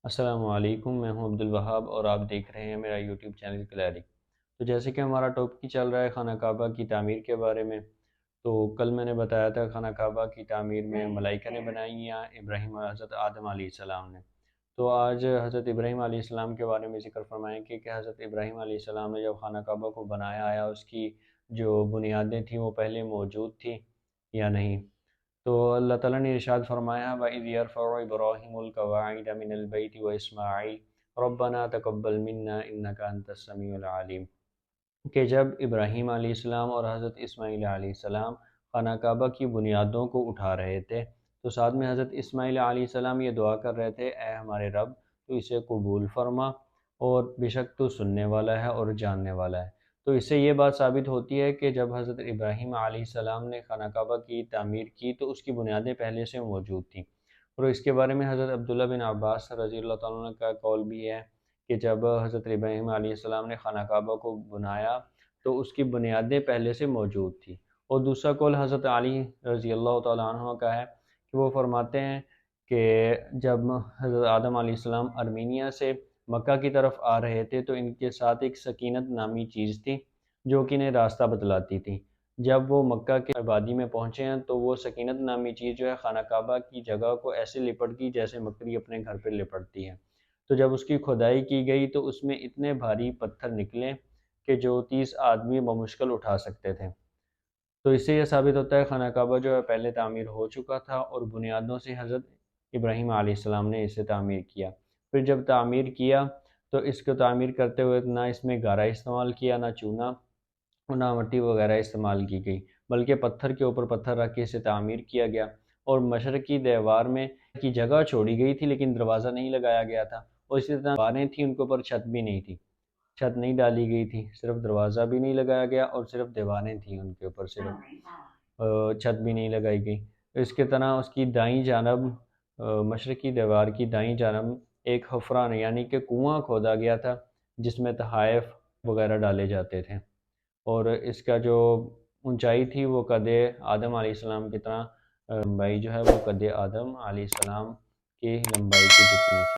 السلام علیکم، میں ہوں عبدالوہاب اور آپ دیکھ رہے ہیں میرا یوٹیوب چینل کلیرک۔ تو جیسے کہ ہمارا ٹاپک چل رہا ہے خانہ کعبہ کی تعمیر کے بارے میں، تو کل میں نے بتایا تھا خانہ کعبہ کی تعمیر میں ملائکہ نے بنائی یا ابراہیم اور حضرت آدم علیہ السلام نے۔ تو آج حضرت ابراہیم علیہ السلام کے بارے میں ذکر فرمائیں کہ حضرت ابراہیم علیہ السلام نے جب خانہ کعبہ کو بنایا آیا اس کی جو بنیادیں تھیں وہ پہلے موجود تھیں یا نہیں۔ تو اللہ تعالیٰ نے ارشاد فرمایا وَإِذْ يَرْفَعُ إِبْرَاهِيمُ الْقَوَاعِدَ مِنَ الْبَيْتِ وَإِسْمَاعِيلُ رَبَّنَا تَقَبَّلْ مِنَّا إِنَّكَ أَنْتَ السَّمِيعُ الْعَلِيمُ کہ جب ابراہیم علیہ السلام اور حضرت اسماعیل علیہ السلام خانہ کعبہ کی بنیادوں کو اٹھا رہے تھے تو ساتھ میں حضرت اسماعیل علیہ السلام یہ دعا کر رہے تھے، اے ہمارے رب تو اسے قبول فرما، اور بے شک تو سننے والا ہے اور جاننے والا ہے۔ تو اس سے یہ بات ثابت ہوتی ہے کہ جب حضرت ابراہیم علیہ السلام نے خانہ کعبہ کی تعمیر کی تو اس کی بنیادیں پہلے سے موجود تھیں، اور اس کے بارے میں حضرت عبداللہ بن عباس رضی اللہ تعالیٰ عنہ کا قول بھی ہے کہ جب حضرت ابراہیم علیہ السلام نے خانہ کعبہ کو بنایا تو اس کی بنیادیں پہلے سے موجود تھیں۔ اور دوسرا قول حضرت علی رضی اللہ تعالیٰ عنہ کا ہے کہ وہ فرماتے ہیں کہ جب حضرت آدم علیہ السلام ارمینیا سے مکہ کی طرف آ رہے تھے تو ان کے ساتھ ایک سکینت نامی چیز تھی جو کہ انہیں راستہ بتلاتی تھی۔ جب وہ مکہ کے آبادی میں پہنچے ہیں تو وہ سکینت نامی چیز جو ہے خانہ کعبہ کی جگہ کو ایسے لپٹ گئی جیسے مکڑی اپنے گھر پہ لپٹتی ہے۔ تو جب اس کی کھدائی کی گئی تو اس میں اتنے بھاری پتھر نکلے کہ جو 30 آدمی بمشکل اٹھا سکتے تھے۔ تو اس سے یہ ثابت ہوتا ہے خانہ کعبہ جو ہے پہلے تعمیر ہو چکا تھا اور بنیادوں سے حضرت ابراہیم علیہ السلام نے اسے تعمیر کیا۔ پھر جب تعمیر کیا تو اس کو تعمیر کرتے ہوئے نہ اس میں گارا استعمال کیا، نہ چونا اور نہ مٹی وغیرہ استعمال کی گئی، بلکہ پتھر کے اوپر پتھر رکھ کے اسے تعمیر کیا گیا۔ اور مشرقی دیوار میں کی جگہ چھوڑی گئی تھی لیکن دروازہ نہیں لگایا گیا تھا، اور اسی طرح دیواریں تھیں ان کے اوپر چھت بھی نہیں تھی، چھت نہیں ڈالی گئی تھی، صرف دروازہ بھی نہیں لگایا گیا اور صرف دیواریں تھیں ان کے اوپر، صرف چھت بھی نہیں لگائی گئی۔ اس کے طرح اس کی دائیں جانب مشرقی دیوار کی دائیں جانب ایک حفرہ یعنی کہ کنواں کھودا گیا تھا جس میں تحائف وغیرہ ڈالے جاتے تھے، اور اس کا جو اونچائی تھی وہ قد آدم علیہ السلام کی طرح، لمبائی جو ہے وہ قد آدم علیہ السلام کی لمبائی کی جتنی تھی۔